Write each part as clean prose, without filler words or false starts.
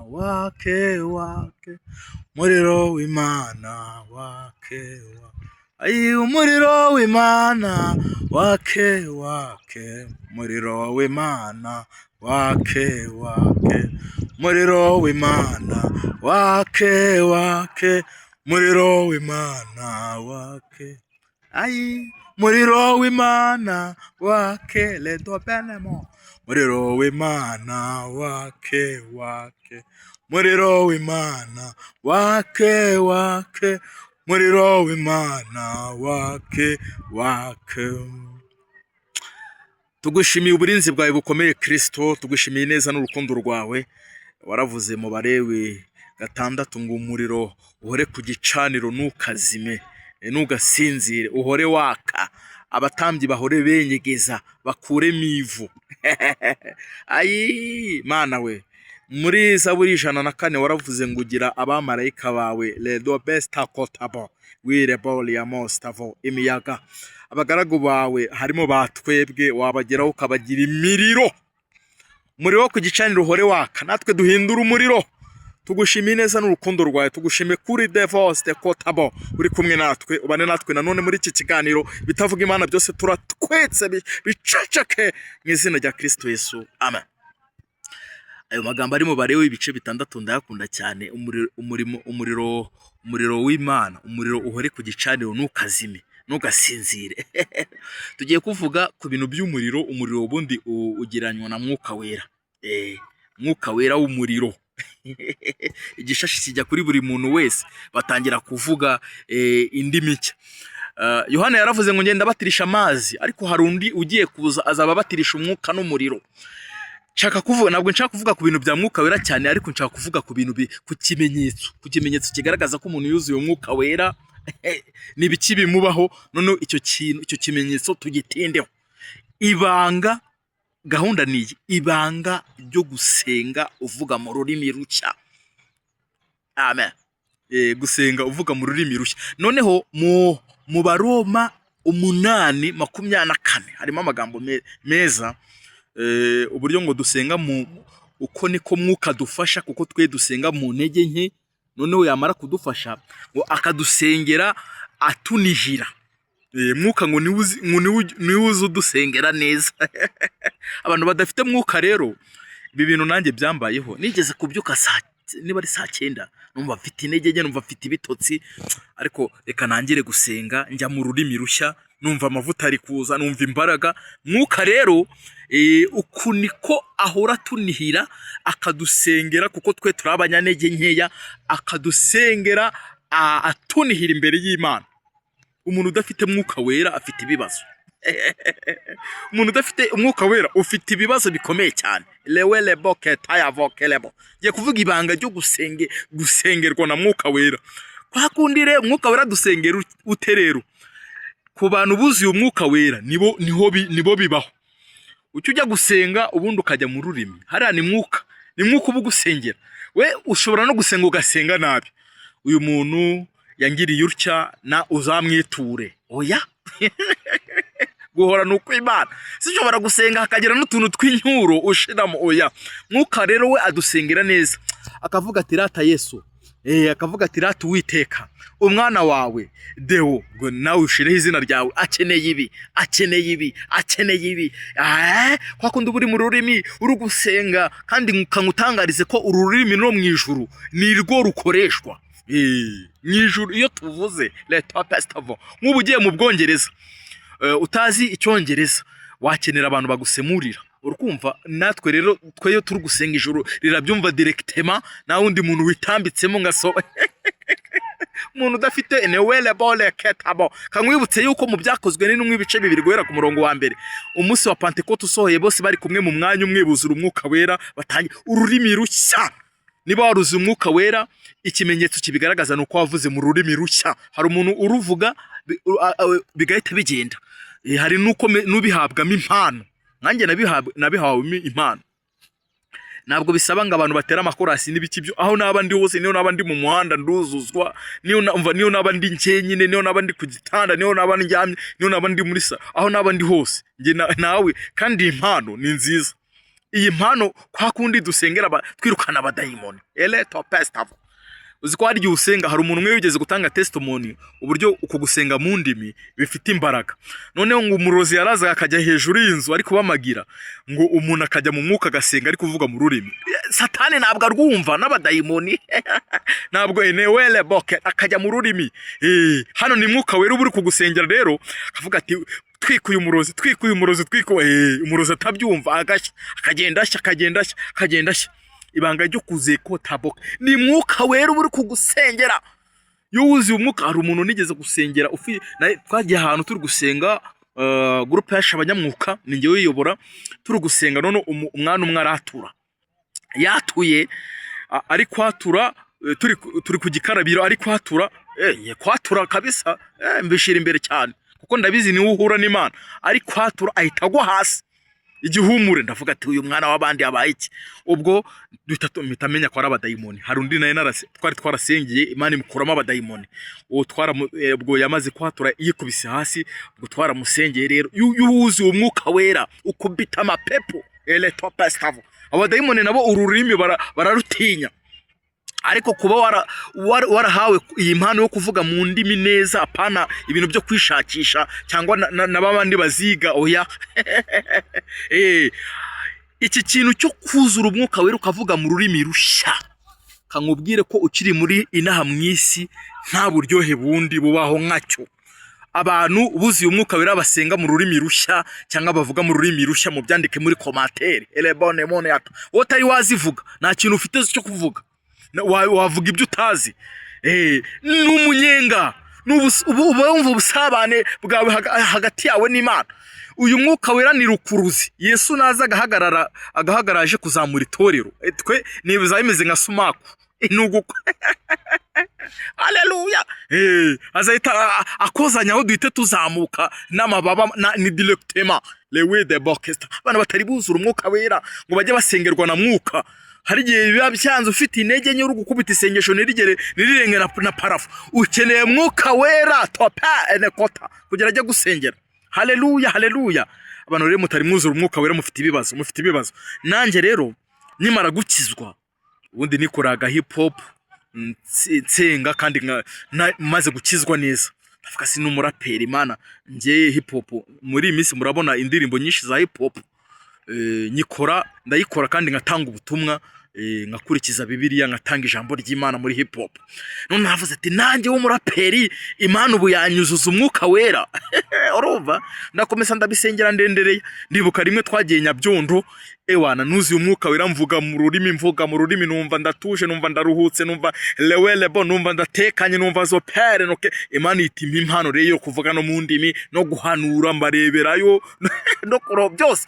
wake wake umuriro w'Imana wake ayi umuriro w'Imana wake umuriro w'Imana wake umuriro w'Imana wake umuriro w'Imana wake ayi umuriro w'Imana wake le dobenemo umuriro w'Imana wake umuriro w'Imana wake umuriro w'Imana wake tugushimiye uburinzi bwawe bukomeye Kristo, tugushimiye neza n'urukundo rwawe. Waravuze mu Balewi 6 ngo umuriro uhore ku gicaniro ntukazime ntugasinzire uhore waka, abatambyi bahore benyegeza bakuremo ivu. Ayi Mana we, muri Zaburi 104 waravuze ngo ugira abamarayika bawe le do besta kotabo wirebol ya mostavo imiyaga, abagaragu bawe harimo batwebwe wabageraho ukabagira imiriro, umuriro wo ku gicaniro uhore waka, natwe duhindura umuriro. Tugushimiye neza n'urukundo rwawe, tugushimiye kuri devoste kotabo uri kumwe natwe, ubane natwe nanone muri iki kiganiro. Bitavuga Imana byose turatwetse biceceke mu izina rya Kristo Yesu, amen. Ayo magambo ari mu Balewi ibice 6 ndayakunda cyane. Umuriro w'Imana, umuriro uhore ku gicaniro ntukazime ntugasinzire. Tugiye kuvuga ku bintu by'umuriro. Umuriro ubundi ugereranywa na mwuka wera, mwuka wera w'umuriro. Igishashi kijya kuri buri muntu wese, batangira kuvuga indimi nshya. Yohana yaravuze ngo ngenda batirisha amazi, ariko hari undi ugiye kuza azaba batirisha umwuka n'umuriro. Ntabwo nshaka kuvuga ku bintu bya mwuka wera cyane, ariko nshaka kuvuga ku bintu ku kimenyetso kigaragaza ko umuntu yuzuye umwuka wera. N'ibiki bimubaho, none icyo kimenyetso tugitindeho. Ibanga gahunda ni ibanga ryo gusenga uvuga mu rurimi rushya, amen. Gusenga uvuga mu rurimi rushya. Noneho mu Baroma 8:24 harimo amagambo meza, uburyo ngo dusenga uko niko mwuka dufasha, kuko twe dusenga mu ntege nke, noneho yamara kudufasha ngo akadusengera atunijira. Mwuka ngo niwuze udusengera neza. Abantu badafite mwuka rero, ibi bintu nanjye byambayeho. Nigeze kubyuka niba ari 9 numva mfite intege nke, numva mfite ibitotsi, ariko reka nangire gusenga njya mu rurimi rushya, numva amavuta ari kuza, numva imbaraga. Mwuka rero uku niko ahora tunihira, akadusengera, kuko twe turi abanyantege nkeya, akadusengera atunihira imbere y'Imana. Umuntu udafite mwuka wera afite ibibazo. Umuntu udafite umwuka wera ufite ibibazo bikomeye cyane. Lewele boke tayavokelebo. Ngiye kuvuga ibanga ryo gusengerwa na mwuka wera. Kwa kundi rero umwuka wera dusengera uterero. Ku bantu buzuye umwuka wera nibo bibaho. Ucyo ujya gusenga ubundi ukajya mu rurimi, hariya ni mwuka uba ugusengera. We ushobora no gusenga ugasenga nabi. Uyu muntu yangiriye utya na uzamwiture, oya. Guhora nuko Imana sishobora gusenga hakagira n'utuntu tw'inyuro ushiramo, oya. Mwuka rero we adusengera neza, akavuga ati rata Yesu, akavuga ati rata Uwiteka, umwana wawe Deo, ngo nawe ushireho izina ryawe, akeneye ibi. Kwa kundi uri mu rurimi uri gusenga, kandi nkangutangarize ko uru rurimi no mu ijuru ni rwo rukoreshwa. Mw'ijuru iyo tuvuze le top festival, nk'ubu ugiye mu Bwongereza, utazi icyongereza, wakenera abantu bagusemurira, urukumva. Natwe rero tweyo turi gusenga ijuru rirabyumva directement, na wundi muntu witambitsemo ngasoba. Umuntu udafite newele bole ketabo. Kamwibutse yuko mu byakozwe n'intumwa ibice 2 guhera ku murongo wa mbere, umunsi wa Pentecote usohoye, bose bari kumwe mu mwanya umwe, buzura umwuka wera, batangiye ururimi rushya. Niba waruzi umwuka wera, ikimenyetso kibigaragaza nuko wavuze mu rurimi rushya. Hari umuntu uruvuga bigahita bigenda. Hari nuko nubihabwamo impano. Nanjye nabihawe impano. Ntabwo bisaba ngo abantu batera amakorasi n'ibiki byo, aho naba ndi hose, niyo naba ndi mu muhanda nduzuzwa, niyo naba ndi nkenyine, niyo naba ndi ku gitanda, niyo naba ndyamye, niyo naba ndi muri aho naba ndi hose, nge nawe. Kandi impano ni nziza. iyi mpano kwa kundi dusengera twirukana abadayimoni eleto pestavo. Uzi ko hari igihe usenga, hari umuntu umwe wigeze gutanga testimony uburyo uko gusenga mu ndimi bifite imbaraga. Noneho ngo umurozi yaraza akajya hejuru y'inzu ariko bamagira ngo umuntu akajya mu mwuka agasenga ari kuvuga mu rurimi. Satani ntabwo arwumva n'abadayimoni ntabwo enewele boke akajya mu rurimi. Hano ni mwuka wera uri kugusengera rero akavuga ati twikuye umurozi umurozi atabyumva agashya akagenda ashya. Ibanga ryo kuzekota boke ni mwuka wera uri kugusengera. Yo wuzuye umwuka. Hari umuntu nigeze gusengera twagiye ahantu turi gusenga groupe y'abanyamwuka ninjye wiyobora turi gusenga, none umwana umwe aratura yatuye ari kwatura turi ku gikarabiro ari kwatura kwatura kabisa mbishira imbere cyane kuko ndabizi ni uhura n'Imana ari kwatura ahita agwa hasi igihumure. Ndavuga ati uyu mwana w'abandi yabaye iki? Ubwo mitamenya ko ari abadayimoni. Hari undi naye twari twarasengeye Imana imukuramo abadayimoni. Ubwo yamaze kwatura yikubise hasi, ubwo twaramusengeye rero yuzuye umwuka wera ukubita amapepo eleto pestavo. Abadayimoni nabo ururimi bararutinya, ariko kuba warahawe iyi mpano yo kuvuga mu ndimi neza, apana ibintu byo kwishakisha cyangwa n'abandi baziga oya. Iki kintu cyo kuzura umwuka wera ukavuga mu rurimi rushya, kankubwire ko ukiri muri inaha mwisi nta buryohe bundi bubaho nkacyo. Abantu buzuye umwuka wera basenga mu rurimi rushya cyangwa bavuga mu rurimi rushya, mu byandike muri commentaire elebone mone yato. Wotari wazivuga nta kintu ufite cyo kuvuga, wavuga ibyo utazi. N'umunyenga uba wumva ubusabane bwawe hagati yawe n'Imana. Uyu mwuka wera ni rukuruzi. Yesu naza agahagararaje kuzamura itorero, twe nibiza bimeze nka sumaku inugu. Haleluya. Azahita akozanya aho duhite tuzamuka n'amababa ni directement le way de orchestre. Abana batari buzura umwuka wera ngo bajye basengerwa na mwuka. Hari igihe biba byanze ufite intege nke uri gukubita isengesho nirirenge na parafu, ukeneye mwuka wera topa enekota kugira ajya gusengera. Haleluya haleluya. Abantu rero mutari mwuzura umwuka wera mufite ibibazo. Nanjye rero nimara gukizwa ubundi nikoraga hip hop nsenga kandi maze gukizwa neza. Ndavuga si n'umuraperi Imana ngiye hip hop muri iminsi murabona indirimbo nyinshi za hip hop ndayikora kandi ngatanga ubutumwa, ngakurikiza Bibiliya, ngatanga ijambo ry'Imana muri hip hop. None navuze ati nanjye w'umuraperi Imana ubu yanyuzuza umwuka wera. Urumva ndakomeza ndabisengera ndendereye. Ndibuka rimwe twagiye Nyabyondo ewana nuzuye umwuka wera mvuga mu rurimi numva ndatuje, numva ndaruhutse, numva lewelebo, numva ndatekanye, numva zo pere noke. Imana itimpa impano rero yo kuvuga no mu ndimi no guhanura mbareberayo no kuro byose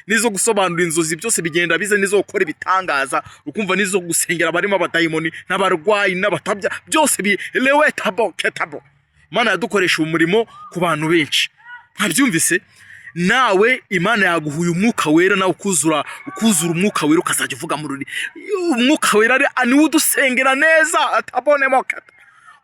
nizo gusobanura inzozi byose bigenda bize, nizo gukora ibitangaza ukumva, nizo gusengera barimo abadayimoni n'abarwayi n'abatabya byose lewetabo ketabo. Imana yadukoresha umurimo ku bantu benshi. Nkabyumvise nawe Imana yaguhuye umwuka wera, nawe ukuzura umwuka wera ukazajya uvuga mu rurimi. Umwuka wera ni udusengera neza atabonemo kata.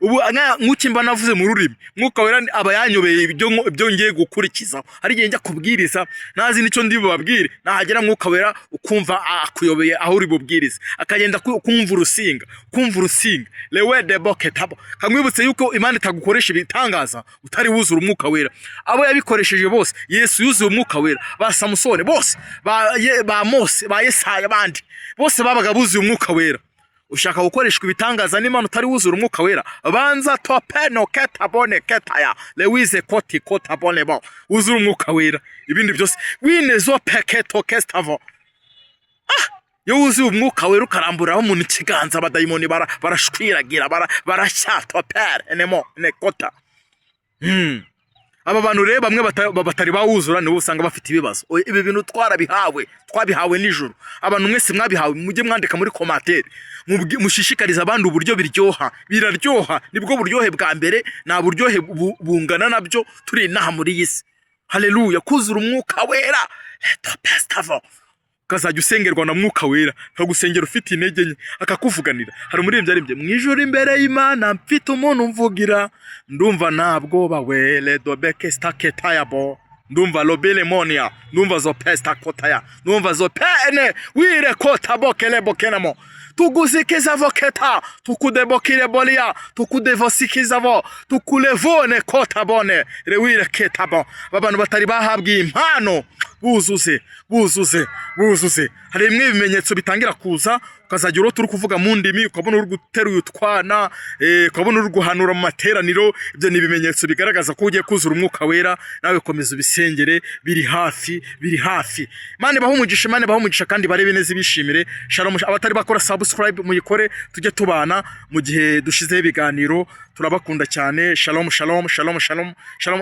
Ubu nk'ukimba navuze mu rurimi, mwuka wera aba yanyobeye ibyo ngiye gukurikiza. Hari igihe njya kubwiriza nazi nico ndi bubabwire, nahagera mwuka wera ukumva akuyobeye aho uri bubwirize, akagenda kumva urusinga lewe de boketabo. Kamwibutse yuko Imana itagukoresha ibitangaza utari wuzura umwuka wera. Abo yabikoresheje bose, Yesu yuzuye umwuka wera, ba Samusoni bose, ba Mose, ba Yesaya, bandi bose babaga buzuye umwuka wera. Ushaka gukoreshwa ibitangaza n'Imana utari wuzura umwuka wera, banza topeno ketabone ketaya lewize koti kotabone bo wuzura umwuka wera. Ibindi byose winezo peketo kestavo. Yo wuzuye umwuka wera ukaramburaho umuntu ikiganza, abadayimoni barashwiragira barashya topere enemo nekota. Aba bantu rero bamwe batari bawuzura nibo usanga bafite ibibazo. Ibi bintu twabihawe nijoro. Abantu mwese mwabihawe, mujye mwandika muri commentaire mushishikariza abandi uburyo biraryoha. Nibwo buryohe bwa mbere, nta buryohe bungana nabyo turi inaha muri yisi. Haleluya. Kuzura umwuka wera topestavo ukazajya usengerwa na mwuka wera, akagusengera ufite intege nke, akakuvuganira. Hari umuririmbyi aririmbye mwijoro imbere y'Imana mfite umuntu mvugira, ndumva ntabwo bawele dobeke staketayabo. ndumva lobele monia, ndumva zo pesta kotaya, ndumva zo pene wire kota bokele bokenamo. Tuguzikiza voketa, tukudebokire bolia, tukudevosikiza vo, tukulevone kota bone, rewire ketabo. Abantu batari bahabwiye impano buzuze. Hari imwe ibimenyetso bitangira kuza, ukazajya urota uri kuvuga mu ndimi, ukabona uri guteruye utwana, ukabona uri guhanura mu materaniro. Ibyo ni ibimenyetso bigaragaza ko ugiye kuzura umwuka wera. Nawe komeza ubisengere, biri hafi. Imana ibahe umugisha kandi barebe neza ibishimire. Shalom. Abatari bakora subscribe muyikore, tujye tubana mu gihe dushizeho ibiganiro. Turabakunda cyane. Shalom.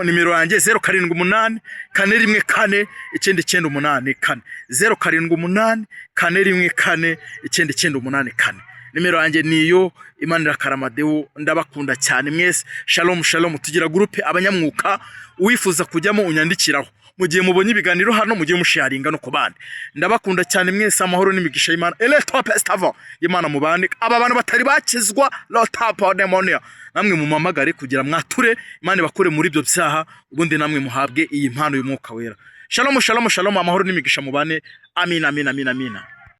Nimero yanjye 078 414 994 078 414 994. Nimero yanjye niyo. Imana irakaramadeho. Ndabakunda cyane mwese. Shalom. Tugira groupe abanyamwuka, uwifuza kujyamo unyandikiraho. Mu gihe mubonye ibiganiro hano, mu gihe musharinga no kubandi. Ndabakunda cyane mwese. Amahoro n'imigisha y'Imana. Eletopestavo Imana mubane. Aba bantu batari bakizwa lotapo demonia, namwe mumamagare kugira mwature. Imana bakure muri ibyo byaha, ubundi namwe muhabwe iyi mpano y'umwuka wera. Shalom. Amahoro n'imigisha mubane. Amina.